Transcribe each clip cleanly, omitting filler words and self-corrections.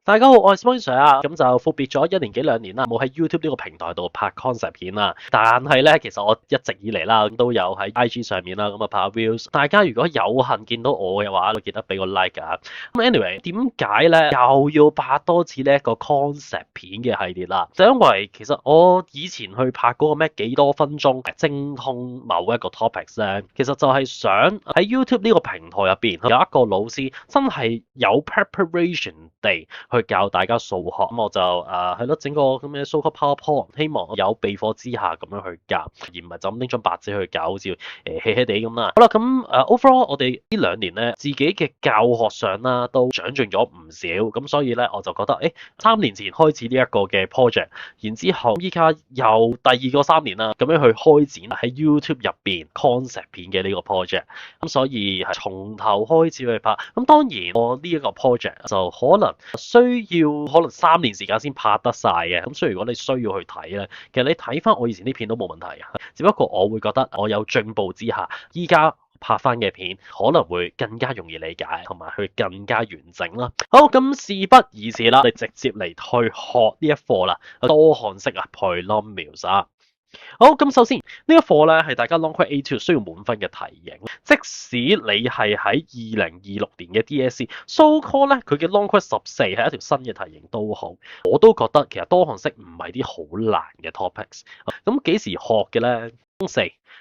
大家好，我係 Spencer 啊，咁就闊別咗1年幾2年啦，冇喺 YouTube 呢個平台度拍 concept 片啦。但係咧，其實我一直以嚟啦，都有喺 IG 上面啦，咁啊拍下 views。大家如果有幸見到我嘅話，都記得俾個 like 啊。咁 anyway，點解咧又要拍多次呢一個 concept 片嘅系列啦？就因為其實我以前去拍嗰個咩幾多分鐘精通某一個 topics 咧，其實就係想喺 YouTube 呢個平台入邊有一個老師真係有 preparation 地去教大家數學，咁我就係咯，整個咁嘅 so-called PowerPoint，希望有備課之下咁樣去教，而唔係就咁拎張白紙去教，好似hea 地咁啦。好啦，咁overall 我哋呢2年咧，自己嘅教學上啦都長進咗唔少，咁所以咧我就覺得3年前開始呢一個嘅 project，然之後依家又第二個3年啦，咁樣去開展喺 YouTube 入邊 concept 片嘅呢個 project，咁所以係從頭開始去拍。咁當然我呢一個 project 就可能需要3年時間先拍得晒嘅，咁所以如果你需要去睇咧，其實你睇翻我以前啲片都冇問題嘅，只不過我會覺得我有進步之下，依家拍翻嘅片可能會更加容易理解，同埋去更加完整啦。好，咁事不宜遲啦，我哋直接嚟去學呢一課啦，多項式polynomials 啊。好，咁首先呢一課咧係大家 Long Quest A2 需要滿分嘅題型，即使你係喺2026年嘅 DSE，so call 咧佢嘅 Long Quest 14係一條新嘅題型都好，我都覺得其實多項式唔係啲好難嘅 topics。咁幾時學嘅咧？中四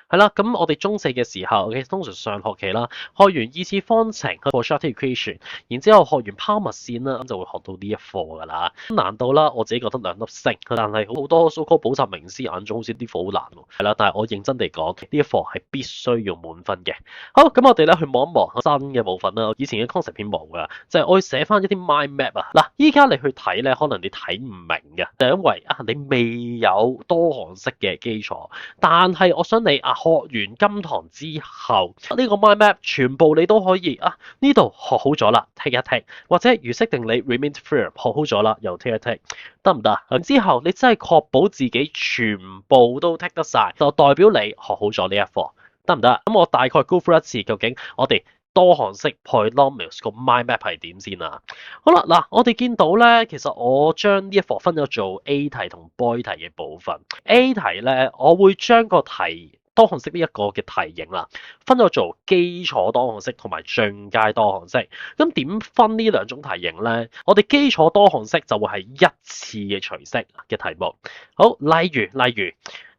係啦，咁我哋中四嘅時候，通常上學期啦，學完二次方程 quadratic equation，然之後學完拋物線啦，咁就會學到呢一課噶啦。難度啦，我自己覺得2粒星，但係好多 so-called 補習名師眼中好似啲課好難喎。係啦，但係我認真地講，呢一課係必須要滿分嘅。好，咁我哋咧去望一望新嘅部分啦。以前嘅 concept 片冇噶，就係我要寫翻一啲 mind map 啊。嗱，依家你去睇咧，可能你睇唔明嘅，就係因為你未有多項式嘅基礎，但係我想你學完今堂之後，呢個 mind map 全部你都可以呢度學好咗啦，tick 一 tick，或者如式定理 Riemann theorem 學好咗啦，又 tick 一 tick，得唔得？之後你真係確保自己全部都 tick 得晒，就代表你學好咗呢一課，得唔得？咁我大概 go through 一次，究竟我哋多項式 polynomials 個 mind map 係點先啊？好啦，嗱，我哋見到咧，其實我將呢一課分咗做 A 題同 B 題嘅部分。A 題咧，我會將個題多項式呢一個嘅題型啦，分咗做基礎多項式同埋進階多項式。咁點分呢兩種題型咧？我哋基礎多項式就會係一次嘅除式嘅題目。好，例如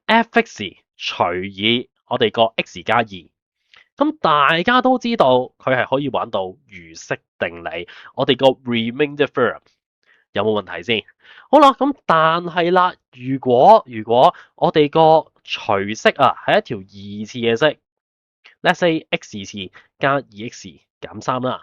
f(x) 除以我哋個 x 加2。咁大家都知道佢係可以玩到如式定理，我哋個 remainder theorem 有冇問題先？好啦，咁但係啦，如果我哋個除式係一條二次嘅式，let's say x 次加 2x 減3啦。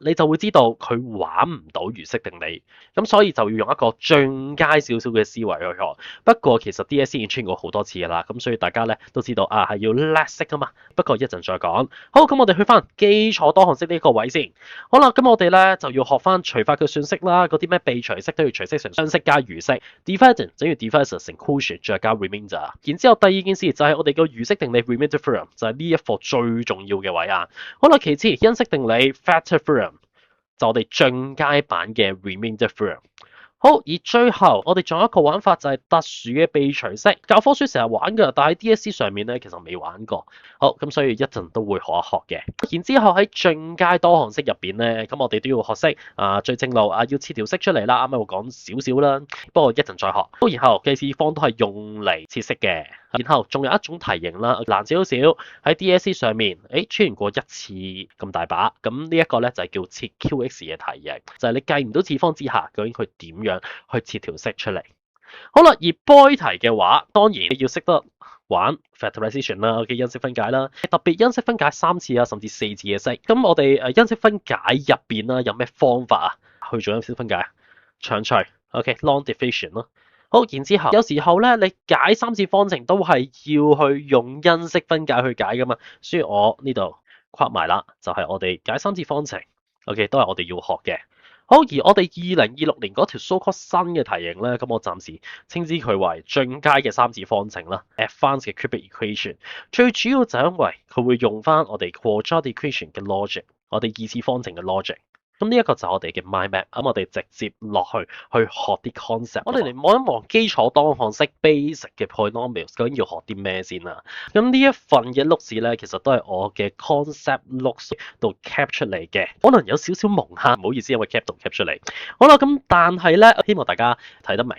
你就會知道佢玩唔到如式定理，咁所以就要用一個進階少少嘅思維去學。不過其實 DSE 已經出現過好多次㗎啦，咁所以大家咧都知道係要叻式啊嘛。不過一陣再講。好，咁我哋去翻基礎多項式呢個位先。好啦，咁我哋咧就要學翻除法嘅算式啦，嗰啲咩被除式都要除式乘雙式加餘式 ，dividend 等於 divisor 乘 quotient 再加 remainder。然之後第二件事就係我哋個如式定理 remainder theorem，就係呢一課最重要嘅位啊。好啦，其次因式定理 factor theorem。就我哋進階版嘅 remainder theorem。好，而最後我哋仲有一個玩法就係特殊嘅被除式，教科書成日玩㗎，但係 DSE 上面咧其實未玩過。好，咁所以一陣都會學一學嘅。然之後喺進階多項式入邊咧，咁我哋都要學識最正路要切條式出嚟啦。啱啱我講少少啦，不過一陣再學。好，然後記事方都係用嚟切式嘅。然後仲有一種題型啦，難少少喺 DSE 上面，出現過一次咁大把。咁呢一個咧就係叫切 QX 嘅題型，就係你計唔到次方之下，究竟佢點樣去切條式出嚟。好啦，而 boy 題嘅話，當然你要識得玩 factorization 啦，嘅因式分解啦，特別因式分解3次甚至4次嘅式。咁我哋因式分解入邊啦，有咩方法去做因式分解？長除 ，long division 咯。好，然之後有時候咧，你解3次方程都係要去用因式分解去解噶嘛，所以我呢度括埋啦，就係我哋解3次方程，OK 都係我哋要學嘅。好，而我哋2026年嗰條 so-called 新嘅題型咧，咁我暫時稱之佢為進階嘅3次方程啦 ，advanced 嘅 cubic equation。最主要就因為佢會用翻我哋 quadratic equation 嘅 logic，我哋2次方程嘅 logic。咁呢一個就係我哋嘅 mind map，咁我哋直接落去學啲 concept。我哋嚟望一望基礎當項式 basic 嘅 polynomials 究竟要學啲咩先啦。咁呢一份嘅 notes 咧，其實都係我嘅 concept notes 度 cap 出嚟嘅，可能有少少蒙嚇，唔好意思，因為 cap 度 cap 出嚟。好啦，咁但係咧，希望大家睇得明。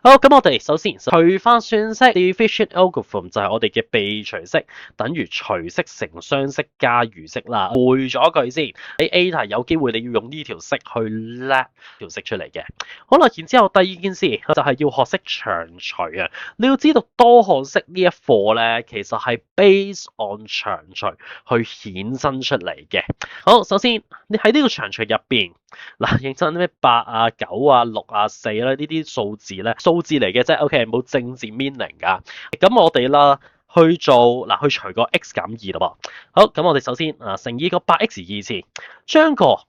好，咁我哋首先除翻算式 division algorithm 就係我哋嘅被除式，等於除式乘雙式加餘式啦。背咗佢先，喺 A 題有機會你要用呢條式去叻條式出嚟嘅。好啦，然之後第二件事就係要學識長除啊。你要知道多項式呢一課咧，其實係 based on 長除去衍生出嚟嘅。好，首先你喺呢個長除入邊，嗱，認真咩8啊、9啊、6啊、4啦呢啲數字咧，數字嚟嘅啫 ，OK，冇正字 meaning 噶。咁我哋啦去做去除個 x 減2咯噃。好，咁我哋首先乘以個 8x 二次，將個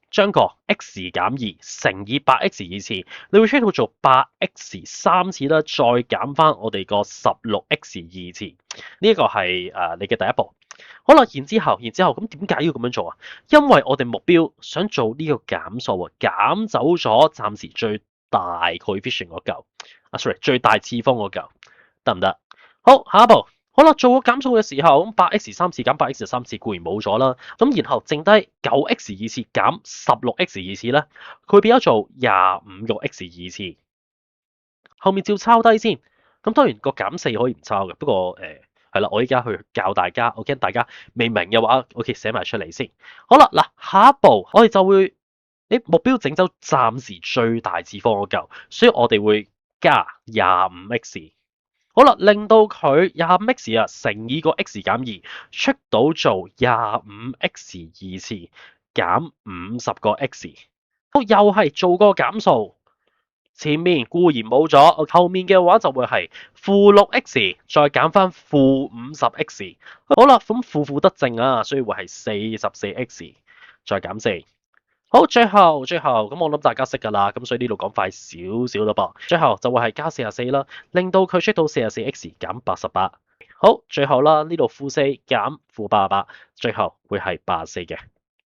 x 減2乘以 8x 二次，你會出到做 8x 三次啦，再減翻我哋個 16x 二次。呢一個係你嘅第一步。好啦，然之後咁點解要咁樣做啊？因為我哋目標想做呢個減數啊，減走咗暫時最大 coefficient 嗰嚿，sorry 最大次方嗰嚿，得唔得？好，下一步，好啦，做個減數嘅時候，咁 8x 三次減 8x 三次固然冇咗啦，咁然後剩低 9x 二次減 16x 二次咧，佢變咗做25個 x 二次，後面照抄低先。咁當然個減4可以唔抄嘅，不過係啦，我依家去教大家，我驚大家未明嘅話，OK 寫埋出嚟先。好啦，嗱下一步我哋就會，目標整走暫時最大次方嗰嚿，所以我哋會加 25x。好啦，令到佢 25x 乘以個 x 減2，出到做 25x 二次減50個 x。好，又係做個減數。前面固然冇咗，後面嘅話就會係負6x 再減翻負50x。好啦，咁負得正啊，所以會係44x 再減4。好，最後咁我諗大家識㗎啦，咁所以呢度講快少少咯噃。最後就會係加44啦，令到佢出到 44x 減88。好，最後啦，呢度負4減負88，最後會係84嘅。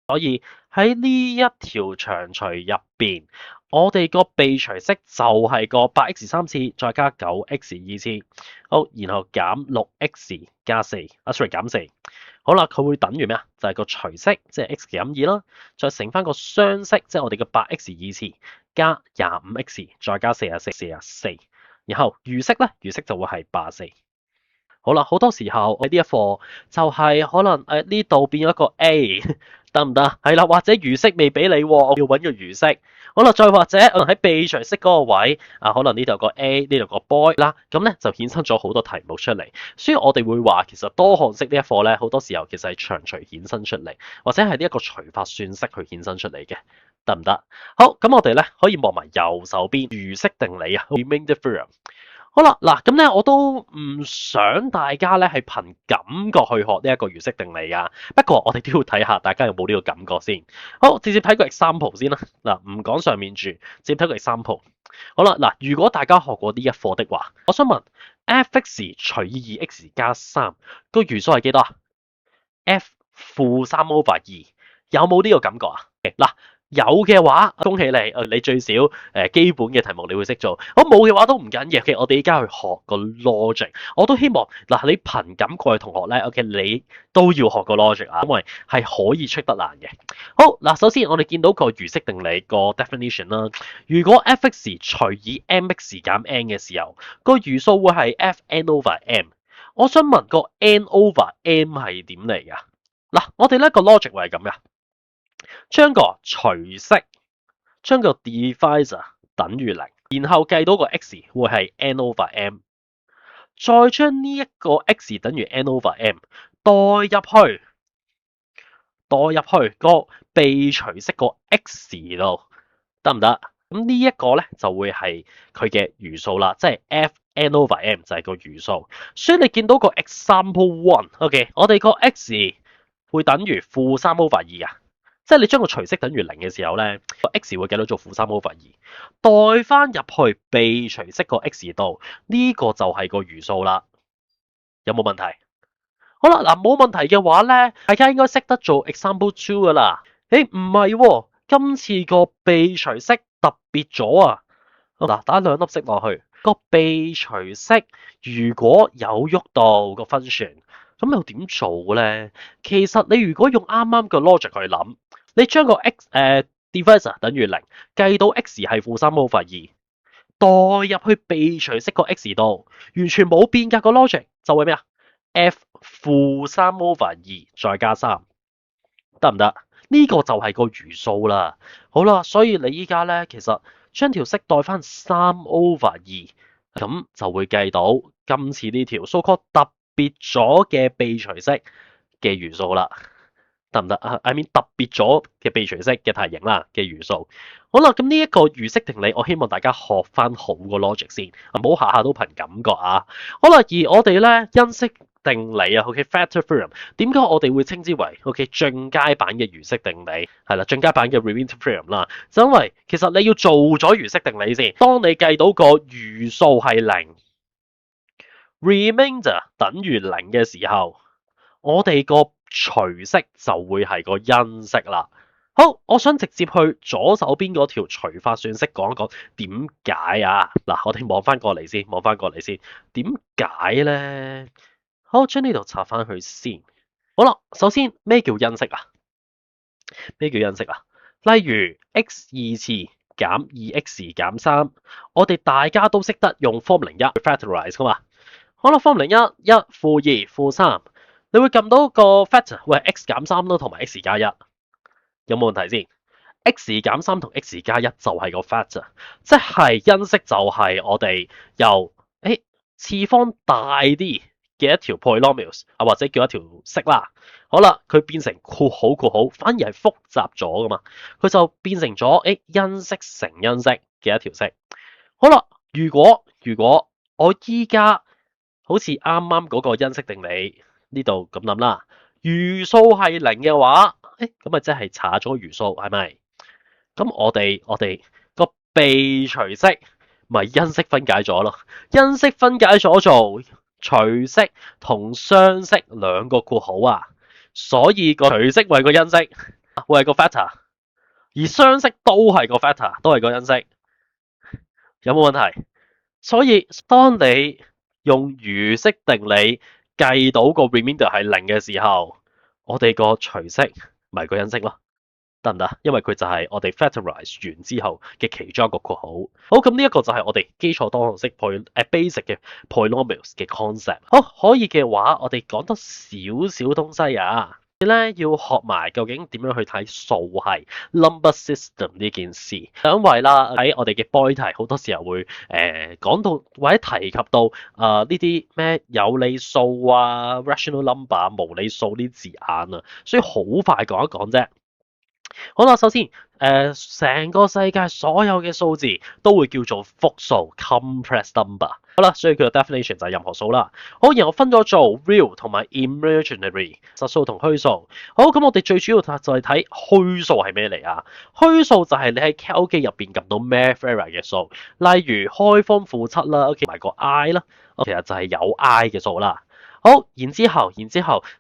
所以喺呢一條長除入邊，我哋個被除式就係個 8x 三次再加 9x 二次，好，然後減 6x 加4，sorry 減4，好啦，佢會等於咩啊？就係個除式，即係 x 減2啦，再乘翻個雙式，即係我哋嘅 8x 二次加 25x 再加44，然後餘式咧，餘式就會係84。好啦，好多時候喺呢一課就係可能呢度變咗一個 A 得唔得？係啦，或者餘式未俾你，我要揾個餘式。好啦，再或者可能喺被除式嗰個位可能呢度有個 A，呢度有個 boy 啦，咁咧就衍生咗好多題目出嚟。所以我哋會話其實多項式呢一課咧，好多時候其實係長除衍生出嚟，或者係呢一個除法算式去衍生出嚟嘅，得唔得？好，咁我哋咧可以望埋右手邊餘式定理啊 ，remainder theorem。好啦，嗱咁咧，我都唔想大家咧係憑感覺去學呢一個餘式定理啊。不過我哋都要睇下大家有冇呢個感覺先。好，直接睇個 example 先啦。嗱，唔講上面住，直接睇個 example。好啦，嗱，如果大家學過呢一課的話，我想問 f(x) 除以 2x 加3個餘數係幾多啊 ？f 負3 over 2，有冇呢個感覺啊？嗱。有嘅話，恭喜你，你最少基本嘅題目你會識做。好，冇嘅話都唔緊要。我哋而家去學個 logic，我都希望你憑感覺嘅同學咧，OK，你都要學個 logic 啊，因為係可以出得難嘅。好，嗱，首先我哋見到個餘式定理個 definition 啦。如果 f(x) 除以 mx 減 n 嘅時候，個餘數會係 f(n over m)。我想問個 n over m 係點嚟㗎？嗱，我哋咧個 logic 會係咁嘅。將個除式，將個 divisor 等於0，然後計到個 x 會係 n over m， 再將呢一個 x 等於 n over m 代入去個被除式個 x 度，得唔得？咁呢一個咧就會係佢嘅餘數啦，即係 f n over m 就係個餘數。所以你見到個 example 1，OK，我哋個 x 會等於負3 over 2啊。即係你將個除式等於0嘅時候咧，個 x 會計到做負3 over 2，代翻入去被除式個 x 度，呢個就係個餘數啦。有冇問題？好啦，嗱冇問題嘅話咧，大家應該識得做 example 2噶啦。唔係喎，今次個被除式特別咗啊！嗱，打兩粒色落去，個被除式如果有喐到個 function，咁又點做咧？其實你如果用啱啱個 logic 去諗，你將個 divisor 等於0，計到 x 係負3 over 2，代入去被除式個 x 度，完全冇變㗎個 logic，就會咩啊 ？f 負3 over 2再加3，得唔得？呢個就係個餘數啦。好啦，所以你依家咧，其實將條式代翻3 over 2，咁就會計到今次呢條 so-called 特別咗嘅被除式嘅餘數啦。得唔得啊？I mean 特別咗嘅被除式嘅題型啦嘅餘數。好啦，咁呢一個餘式定理，我希望大家學翻好個 logic 先，唔好下下都憑感覺啊。好啦，而我哋咧因式定理啊，factor theorem，點解我哋會稱之為進階版嘅餘式定理？係啦，進階版嘅 remainder theorem 啦，就因為其實你要做咗餘式定理先，當你計到個餘數係0，remainder 等於0嘅時候，我哋個除式就會係個因式啦。好，我想直接去左手邊嗰條除法算式講一講點解啊？嗱，我哋望翻過嚟先，點解咧？好，將呢度插翻去先。好啦，首先咩叫因式啊？例如 x 2次減 2x 減3，我哋大家都識得用 form 01去 factorize 噶嘛。好啦，form 01 1負2負3，你會撳到個 factor 會係 x 減3啦，同埋 x 加1，有冇問題先？x 減3同 x 加1就係個 factor，即係因式就係我哋由次方大啲嘅一條 polynomials 啊，或者叫一條式啦。好啦，佢變成括號，反而係複雜咗噶嘛，佢就變成咗因式乘因式嘅一條式。好啦，如果我依家好似啱啱嗰個因式定理呢度咁諗啦，餘數係0嘅話，咁咪即係查咗餘數係咪？咁我哋個被除式咪因式分解咗咯，因式分解咗做除式同雙式兩個括號啊，所以個除式為個因式，會係個 factor，而雙式都係個 factor，都係個因式，有冇問題？所以當你用餘式定理計到個 remainder 係0嘅時候，我哋個除式咪個因式咯。得唔得？因為佢就係我哋 factorize 完之後嘅其中一個括號。好，咁呢一個就係我哋基礎多項式 basic 嘅 polynomials 嘅 concept。好，可以嘅話，我哋講多少少東西啊。你咧要學埋究竟點樣去睇數系 number system 呢件事，因為啦喺我哋嘅 boy 題好多時候會講到或者提及到呢啲咩有理數啊、rational number、無理數呢啲字眼啊，所以好快講一講啫。好啦，首先成個世界所有嘅數字都會叫做複數 compressed number。好啦，所以佢嘅 definition 就係任何數啦。好，然後分咗做 real 同埋 imaginary 實數同虛數。好，咁我哋最主要就係睇虛數係咩嚟啊？虛數就係你喺 cal 機入邊撳到 math error 嘅數，例如開方負7啦，同埋個 i 啦，其實就係有 i 嘅數啦。好，然之後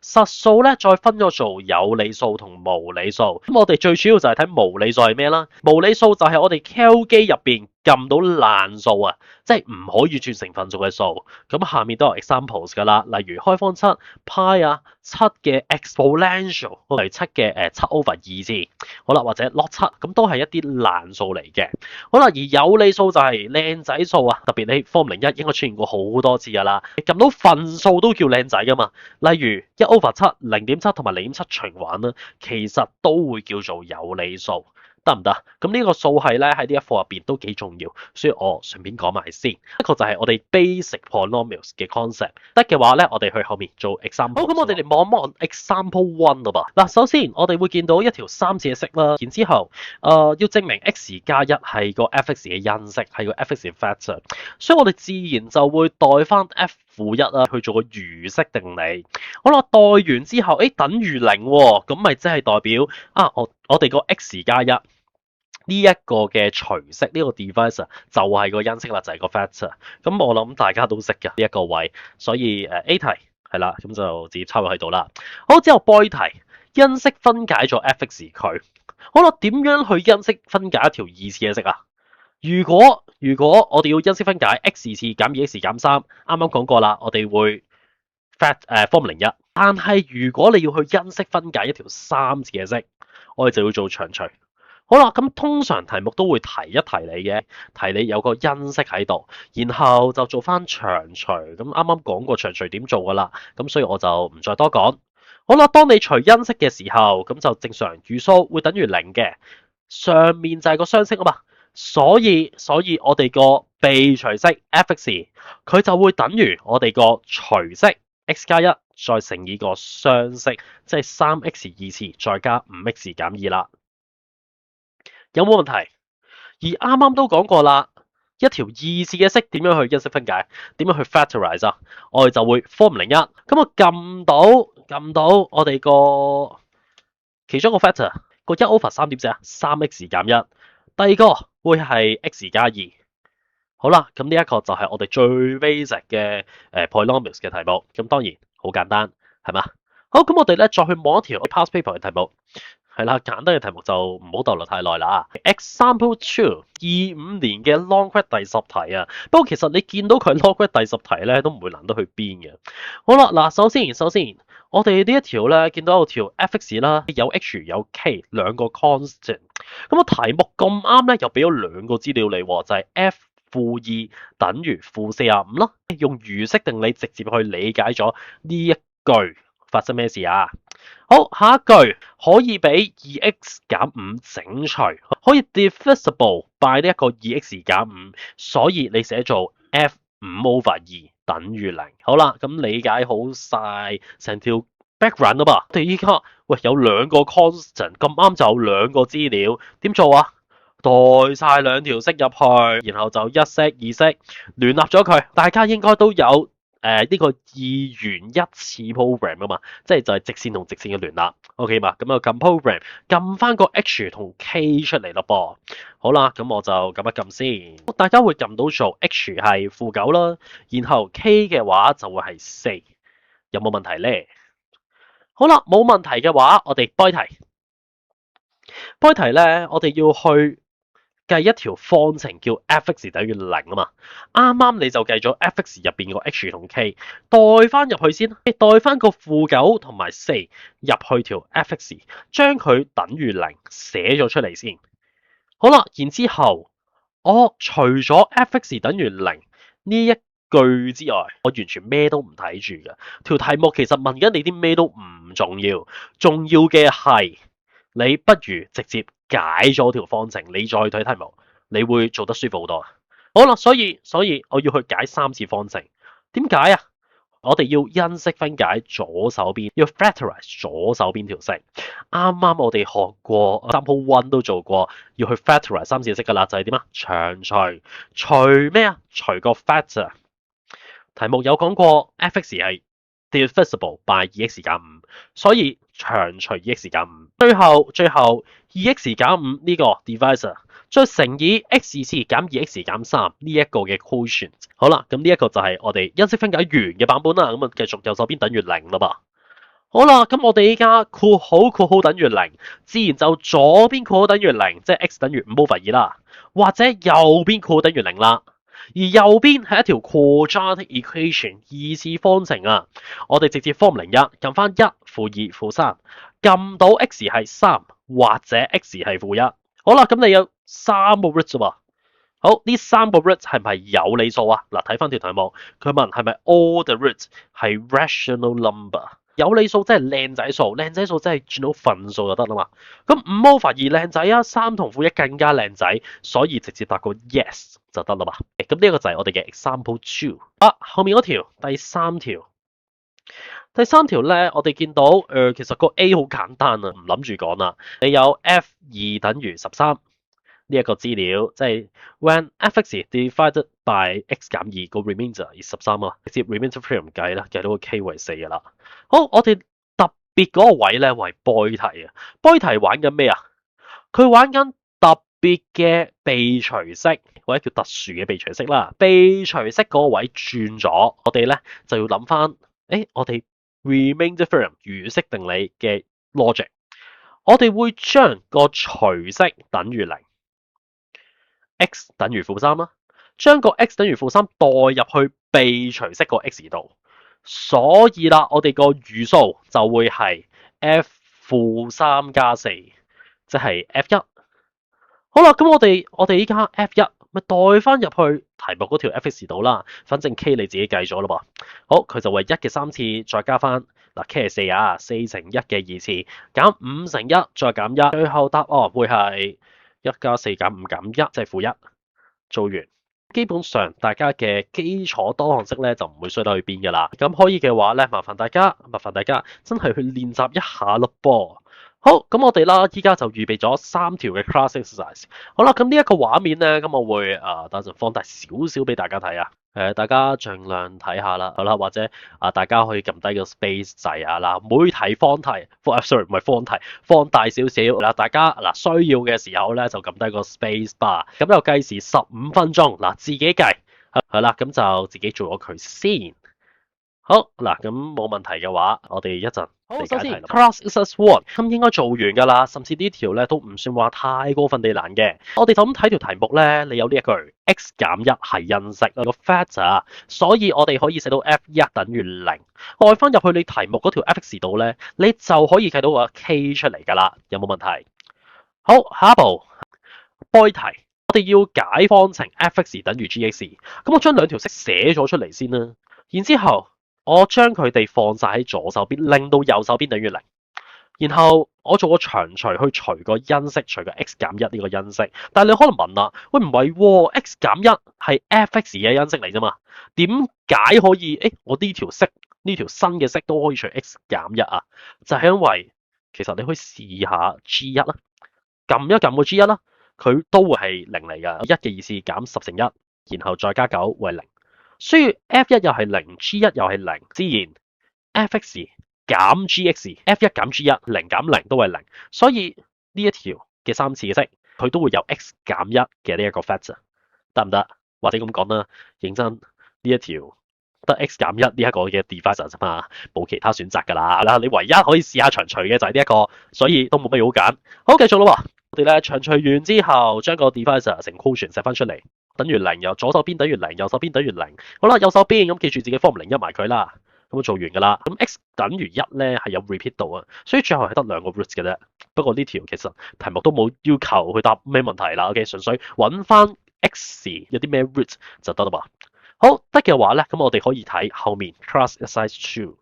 實數咧再分咗做有理數同無理數。咁我哋最主要就係睇無理數係咩啦？無理數就係我哋 cal 機入邊撳到爛數啊，即係唔可以轉成分數嘅數。咁下面都有 examples 噶啦，例如開方7 pi 啊，7嘅 exponential 例如7嘅7 over 2次，好啦，或者 log 7，咁都係一啲爛數嚟嘅。好啦，而有理數就係靚仔數啊，特別你 form 01應該出現過好多次噶啦，撳到份數都叫靚仔噶嘛，例如1 over 7、0.7同埋0.7循環啦，其實都會叫做有理數。得唔得？咁呢個數係咧喺呢一課入邊都幾重要，所以我順便講埋先。一個就係我哋 basic polynomials 嘅 concept。得嘅話咧，我哋去後面做 example。好，咁我哋嚟望一望 example 1啦噃。嗱，首先我哋會見到一條3次嘅式啦，然之後要證明 x 加1係個 f(x) 嘅因式，係個 f(x) 嘅 factor，所以我哋自然就會代翻 f(1) 啦去做個餘式定理。好啦，代完之後，等於0喎，咁咪即係代表我哋個 x 加1。呢一個嘅除式，呢個 divisor 就係個因式啦，就係個 factor。咁我諗大家都識嘅呢一個位，所以A 題係啦，咁就直接抄入喺度啦。好，之後 boy 題，因式分解咗 f(x) 佢。好啦，點樣去因式分解一條二次嘅式啊？如果我哋要因式分解 x 次減二 x 減三，啱啱講過啦，我哋會 form 零一。但係如果你要去因式分解一條三次嘅式，我哋就要做長除。好啦，咁通常題目都會提一提你嘅，提你有個因式喺度，然後就做翻長除。咁啱啱講過長除點做噶啦，咁所以我就唔再多講。好啦，當你除因式嘅時候，咁就正常餘數會等於零嘅，上面就係個雙式啊嘛。所以我哋個被除式 f(x) 佢就會等於我哋個除式 x 加一再乘以個雙式，即係三 x 二次再加五 x 減二啦。有冇問題？而啱啱都講過啦，一條二次嘅式點樣去因式分解？點樣去 factorize 啊？我哋就會 form 零一，咁我撳到我哋個其中一個 factor 個一 over 三點寫啊，三 x 減一。第二個會係 x 加二。好啦，咁呢一個就係我哋最 basic 嘅polynomials 嘅題目。咁當然好簡單，係嘛？好，咁我哋咧再去望一條 past paper 嘅題目。係啦，簡單嘅題目就唔好逗留太耐啦。Example 2，25年嘅 long grad 第十題啊。不過其實你見到佢 long grad 第十題咧，都唔會難得去邊嘅。好啦，嗱，首先我哋呢一條咧，見到有條 f(x) 啦，有 h 有 k 兩個 constant。咁個題目咁啱咧，又俾咗兩個資料你，就係 f(2) 等於-45啦。用餘式定理直接去理解咗呢一句發生咩事啊？好，下一句可以俾 2x 減5整除，可以 divisible by 呢一個 2x 減5，所以你寫做 f5 over 2等於0。好啦，咁理解好晒成條 background 啦吧？我哋依家有兩個 constant，咁啱就有兩個資料，點做啊？代晒兩條式入去，然後就一式二式聯立咗佢，大家應該都有呢個二元一次 program 啊嘛，即係就係直線同直線嘅聯立 ，OK 嘛？咁啊撳 program，撳翻個 h 同 k 出嚟咯噃。好啦，咁我就撳一撳先，大家會撳到做 h 係-9啦，然後 k 嘅話就會係4，有冇問題咧？好啦，冇問題嘅話，我哋開題。開題咧，我哋要去計一條方程叫 f(x) 等於0啊嘛，啱啱你就計咗 f(x) 入邊個 h 同 k，代翻入去先，代翻個-9同埋4入去條 f(x)，將佢等於0寫咗出嚟先。好啦，然之後我除咗 f(x) 等於0呢一句之外，我完全咩都唔睇住嘅。條題目其實問緊你啲咩都唔重要，重要嘅係你不如直接解咗條方程，你再睇題目，你會做得舒服好多啊！好啦，所以我要去解3次方程，點解啊？我哋要因式分解左手邊，要 factorize 左手邊條式。啱啱我哋學過 example 1都做過，要去 factorize 3次式噶啦，就係點啊？長除咩啊？除個 factor。題目有講過 f(x) 係 divisible by 2x 減5，所以長除 2x 減5。最後 2x 減5呢個 divisor 再乘以 x 次減 2x 減3呢一個嘅 quotient。好啦，咁呢一個就係我哋因式分解完嘅版本啦。咁啊，繼續右手邊等於0啦嘛。好啦，咁我哋依家括號等於0，自然就左邊括號等於0，即係 x 等於5 over 2啦，或者右邊括號等於0啦。而右邊係一條 quadratic equation 二次方程啊，我哋直接 form 零一，撳翻1負2負3，撳到 x 係3或者 x 係-1。好啦，咁你有3個 root 啫喎。好，呢3個 root 係咪有理數啊？嗱，睇翻條題目，佢問係咪 all the roots 係 rational number？有理數即係靚仔數，靚仔數即係轉到份數就得啦嘛。咁5 over 2靚仔啊，3同-1更加靚仔，所以直接答個 yes 就得啦嘛。咁呢個就係我哋嘅 example 2。後面嗰條第三條咧，我哋見到其實個 A 好簡單啊，唔諗住講啦。你有 f2 等於13呢一個資料，即係 when f(x) divided by x 減2個 remainder is 13啊，直接 remainder theorem 計啦，計到個 k 為4噶啦。好，我哋特別嗰個位咧為 boy 題啊。boy 題玩緊咩啊？佢玩緊特別嘅被除式，或者叫特殊嘅被除式啦。被除式嗰個位轉咗，我哋咧就要諗翻，我哋 remainder theorem 餘式定理嘅 logic。我哋會將個除式等於零，x 等於負三啦，將個 x 等於負三代入去被除式個 x 度，所以啦，我哋個餘數就會係 f 負三加四，即係 f 一。好啦，咁我哋依家 f 一咪代翻入去題目嗰條 f(x) 度啦，反正 k 你自己計咗啦噃。好，佢就為1嘅3次再加翻嗱 k 係4啊，4乘1嘅2次減5乘1再減1，最後答案會係1加4減5減1，即係負1。做完，基本上大家嘅基礎多項式咧就唔會衰得去邊噶啦。咁可以嘅話咧，麻煩大家真係去練習一下咯噃。好，咁我哋啦，依家就預備咗3條嘅 class exercise。好啦，咁呢一個畫面咧，咁我會等陣放大少少俾大家睇啊。大家盡量睇下啦，好啦，或者大家可以撳低個 space 掣啊嗱，每題放題，sorry 唔係放題，放大少少嗱，大家需要嘅時候咧就撳低個 space bar，咁就計時15分鐘嗱，自己計係啦，咁就自己做咗佢先。好嗱，咁冇問題嘅話，我哋一陣嚟解題啦。Class exercise 1咁應該做完㗎啦，甚至呢條咧都唔算話太過分地難嘅。我哋就咁睇條題目咧，你有呢一句 x 減1係因式個 factor，所以我哋可以寫到 f1 等於0，外翻入去你題目嗰條 f(x) 度咧，你就可以計到個 k 出嚟㗎啦。有冇問題？好，下一步 boy 題，我哋要解方程 f(x) 等於 g(x)，咁我將兩條式寫咗出嚟先啦，然之後我將佢哋放晒喺左手邊，令到右手邊等於0。然後我做個長除去除個因式，除個 x 減1呢個因式。但係你可能問啦，喂唔係喎，x 減1係 f(x) 嘅因式嚟啫嘛？點解可以？我呢條式呢條新嘅式都可以除 x 減1啊？就係因為其實你可以試下 g1 啦，撳一撳個 g1 啦，佢都會係0嚟㗎。1嘅意思減10乘1，然後再加9會係0。所以 f1 又係0 ，g1 又係0，自然 f(x) 減 g(x)，f1 減 g1， 0減0都係0，所以呢一條嘅3次嘅式，佢都會有 x 減1嘅呢一個 factor，得唔得？或者咁講啦，認真呢一條得 x 減1呢一個嘅 divisor 啫嘛，冇其他選擇㗎啦。嗱，你唯一可以試下長除嘅就係呢一個，所以都冇乜嘢好揀。好，繼續咯喎，我哋咧長除完之後，將個 divisor 成 quotient 寫翻出嚟。等於0，由左手邊等於0，右手邊等於0。好啦，右手邊咁記住自己 form 0一埋佢啦，咁就做完㗎啦。咁 x 等於1咧係有 repeat 到啊，所以最後係得2個 roots 嘅啫。不過呢條其實題目都冇要求去答咩問題啦。OK，純粹揾翻 x 有啲咩 root 就得啦噃。好，得嘅話咧，咁我哋可以睇後面 class exercise 2。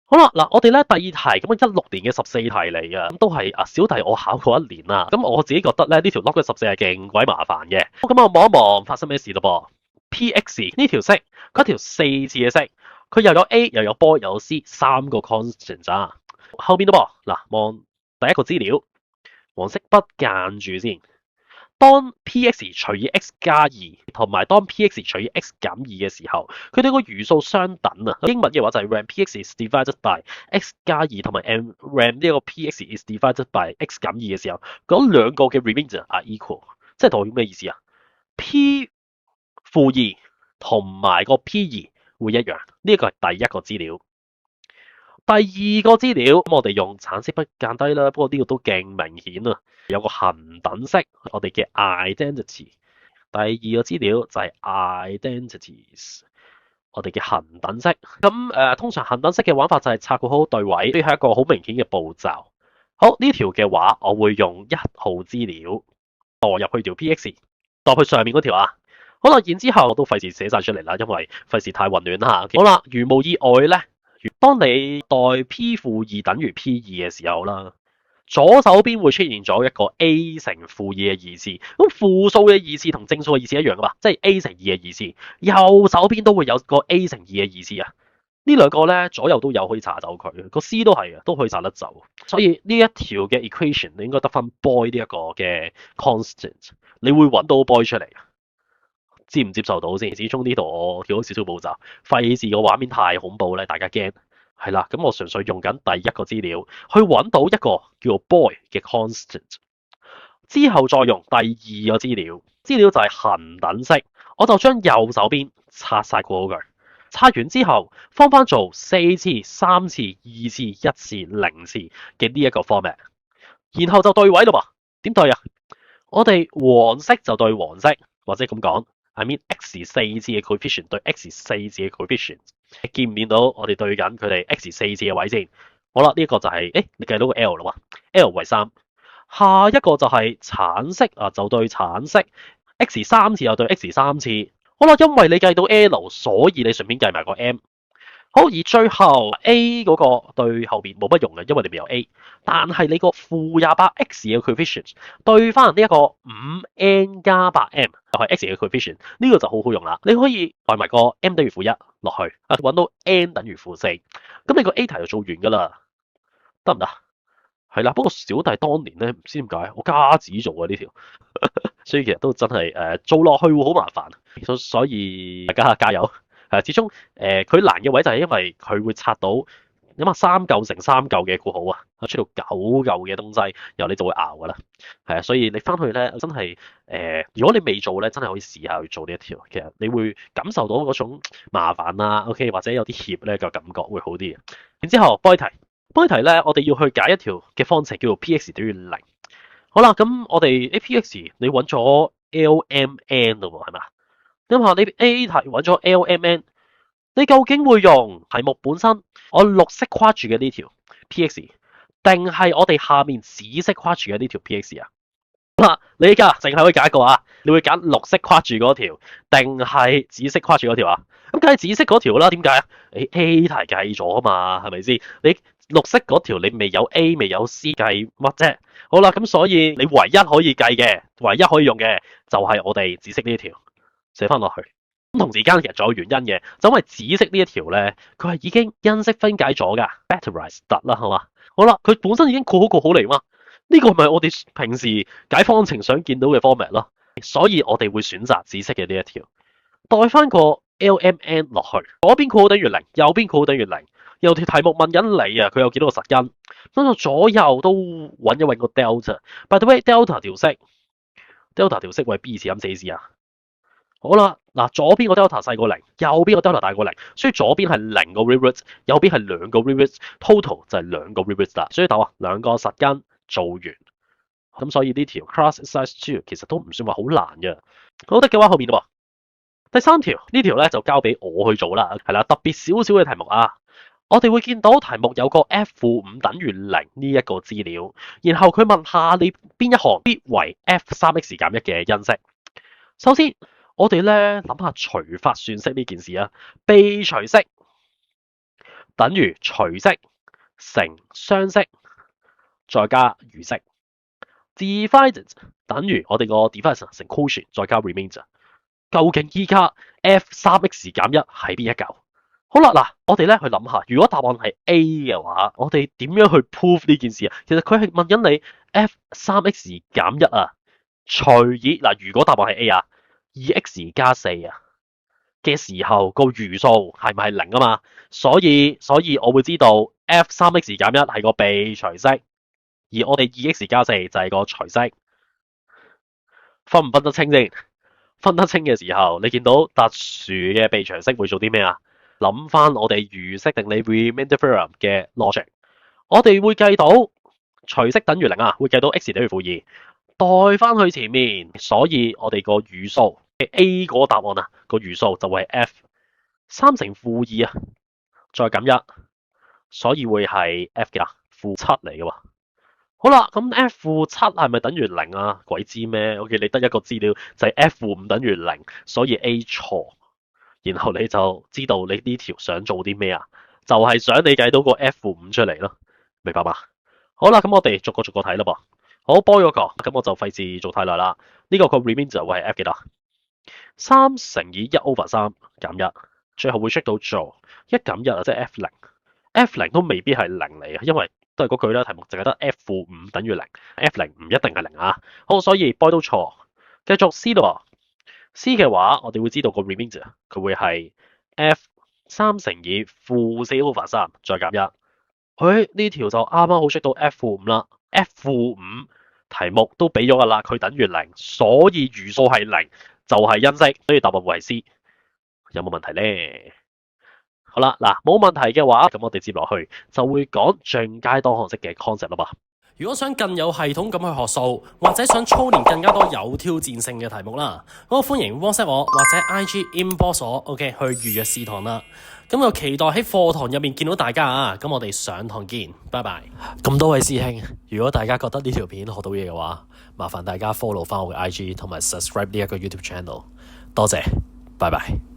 好啦，嗱，我哋咧第二題咁啊，16年嘅14題嚟嘅，咁都係小弟我考過1年啦。咁我自己覺得咧呢條 log 嘅14係勁鬼麻煩嘅。咁我望一望發生咩事咯噃 ？P(x) 呢條式，佢一條4次嘅式，佢又有 A 又有 boy 又有 C 3個 constant 啊。後邊咯噃，嗱，望第一個資料，黃色筆間住先。當 P(x) 除以 x 加2同埋當 P(x) 除以 x 減2嘅時候，佢哋個餘數相等啊。英文嘅話就係 when P(x) is divided by x 加2同埋 when 呢個 P(x) is divided by x 減2嘅時候，嗰兩個嘅 remainder are equal， 即係代表咩意思啊 ？P 負2同埋個 P2會一樣，呢一個係第一個資料。第二個資料，咁我哋用橙色筆間低啦，不過呢個都勁明顯啊，有個恒等式，我哋嘅 identity。第二個資料就係 identities， 我哋嘅恒等式。咁通常恒等式嘅玩法就係拆佢好對位，呢係一個好明顯嘅步驟。好，呢條嘅話，我會用1號資料代入去條 P(x)，代入去上面嗰條啊。好啦，然之後我都費事寫晒出嚟啦，因為費事太混亂啦嚇。好啦，如無意外咧。當你代 P 負2等於 P2嘅時候啦，左手邊會出現咗一個 A 乘負2嘅義次，咁負數嘅義次同正數嘅義次一樣噶嘛，即係 A 乘2嘅義次，右手邊都會有個 A 乘2嘅義次啊。呢兩個咧左右都有可以查走佢，個 C 都係啊，都可以查得走。所以呢一條嘅 equation 你應該得翻 boy 呢一個嘅 constant， 你會揾到 boy 出嚟。接唔接受到先？始終呢度我跳咗少少步驟，費事個畫面太恐怖咧，大家驚。係啦，咁我純粹用緊第一個資料去揾到一個叫做 boy 嘅 constant， 之後再用第二個資料就係恒等式，我就將右手邊拆晒過佢，拆完之後放翻做4次、3次、2次、1次、0次嘅呢一個 format。然後就對位咯噃。點對啊？我哋黃色就對黃色，或者咁講，I mean x 四次嘅 coefficient 對 x 四次嘅 coefficient，你見唔見到我哋對緊佢哋 x 四次嘅位先？好啦，呢個就係你計到個 L 啦喎，L 為3。下一個就係橙色啊，就對橙色 x 3次又對 x 3次。好啦，因為你計到 L，所以你順便計埋個 M。好，而最後 A 嗰個對後邊冇乜用嘅，因為你未有 A。但係你個負28x 嘅 coefficient 對翻呢一個 5n 加 8m 就係 x 嘅 coefficient，呢個就好好用啦。你可以代埋個 m 等於負1落去，揾到 n 等於負4，咁你個 A 題就做完噶啦，得唔得？係啦，不過小弟當年咧唔知點解我家子做嘅呢條，所以其實都真係做落去會好麻煩，所以大家加油。始終佢難嘅位就係因為佢會拆到諗下3嚿乘3嚿嘅括號啊，出到9嚿嘅東西，然後你就會熬噶啦。係啊，所以你翻去咧真係如果你未做咧，真係可以試下去做呢一條，其實你會感受到嗰種麻煩啊，OK，或者有啲怯咧個感覺會好啲。然之後波題咧，我哋要去解一條嘅方程叫做 p(x) 等於0。好啦，咁我哋 p(x) 你揾咗 lmn 咯喎，係咪？諗下你 A 題揾咗 lmn，你究竟會用題目本身我綠色框住嘅呢條 p(x) 定係我哋下面紫色框住嘅呢條 p(x) 啊？嗱，你而家淨係可以揀一個啊，你會揀綠色框住嗰條定係紫色框住嗰條啊？咁梗係紫色嗰條啦，點解啊？你 A 題計咗啊嘛，係咪先？你綠色嗰條你未有 A 未有 C 計乜啫？好啦，咁所以你唯一可以計嘅，唯一可以用嘅就係我哋紫色呢一條。寫翻落去，咁同時間其實仲有原因嘅，就因為紫色呢一條咧，佢係已經因式分解咗噶 factorized 啦，係嘛？好啦，佢本身已經括好嚟嘛，呢個係咪我哋平時解方程想見到嘅 format 咯？所以我哋會選擇紫色嘅呢一條，代翻個 lmn 落去，左邊括號等於0，右邊括號等於0。有條題目問緊你啊，佢有幾多個實因？咁就左右都揾一揾個 delta。By the way，delta 調式為 b 次咁4次啊？好啦，嗱，左邊個 delta 細過0，右邊個 delta 大過0，所以左邊係0個 real root，右邊係2個 real root，total 就係2個 real root 啦。所以答啊，2個實因做完，咁所以呢條 cross exercise 2其實都唔算話好難嘅。好得嘅話後面咯，第3條呢條咧就交俾我去做啦，係啦，特別少少嘅題目啊。我哋會見到題目有個 f-5等於0呢一個資料，然後佢問下你邊一項必為 f3x 減1嘅因式。首先我哋咧諗下除法算式呢件事啊，被除式等於除式乘雙式再加餘式 ，dividend 等於我哋個 dividend 乘 quotient 再加 remainder。究竟依家 f3x 減1係邊一嚿？好啦，嗱，我哋咧去諗下，如果答案係 A 嘅話，我哋點樣去 prove 呢件事啊？其實佢係問緊你 f3x 減1啊，除以嗱，如果答案係 A 啊。2x 加4啊嘅時候個餘數係咪係0啊嘛？所以我會知道 f3x 減1係個被除式，而我哋 2x 加4就係個除式。分唔分得清先？分得清嘅時候，你見到特殊嘅被除式會做啲咩啊？諗翻我哋餘式定理 remainder theorem 嘅 logic， 我哋會計到除式等於0啊，會計到 x 等於負2，代翻去前面，所以我哋個餘數。A 嗰個答案啊，個餘數就會係 F3 乘負2啊，再減1，所以會係 F 嘅負7嚟嘅喎。好啦，咁 F 負7係咪等於0啊？鬼知咩？OK，你得一個資料就係 F 負5等於0，所以 A 錯。然後你就知道你呢條想做啲咩啊？就係想你計到個 F 負5出嚟咯，明白嘛？好啦，咁我哋逐個睇啦噃。好，波咗個，咁我就費事做太耐啦。呢個 remainder 會係 F 幾多？3乘以1 over 3減1，最後會出到做1減1啊，即係 F0。F0 都未必係0嚟嘅，因為都係嗰句啦，題目淨係得 F 負5等於0，F0 唔一定係0啊。好，所以 boy 都錯。繼續 C 咯 ，C 嘅話我哋會知道個 remainder 佢會係 F3乘以負4 over 3再減1。佢呢條就啱啱好出到 F 負5啦。F 負5題目都俾咗噶啦，佢等於0，所以餘數係0。就係因式，所以答案會係 C，有冇問題咧？好啦，嗱，冇問題嘅話，咁我哋接落去就會講進階多項式嘅 concept 啦噃。如果想更有系統咁去學數，或者想操練更加多有挑戰性嘅題目啦，咁歡迎 WhatsApp 我或者 IG inbox 我 ，OK 去預約試堂啦。咁就期待喺課堂入面見到大家啊！咁我哋上堂見，拜拜。咁多位師兄，如果大家覺得呢條片學到嘢嘅話，麻煩大家 follow 翻我嘅 IG 同埋 subscribe 呢一個 YouTube channel，多謝，拜拜。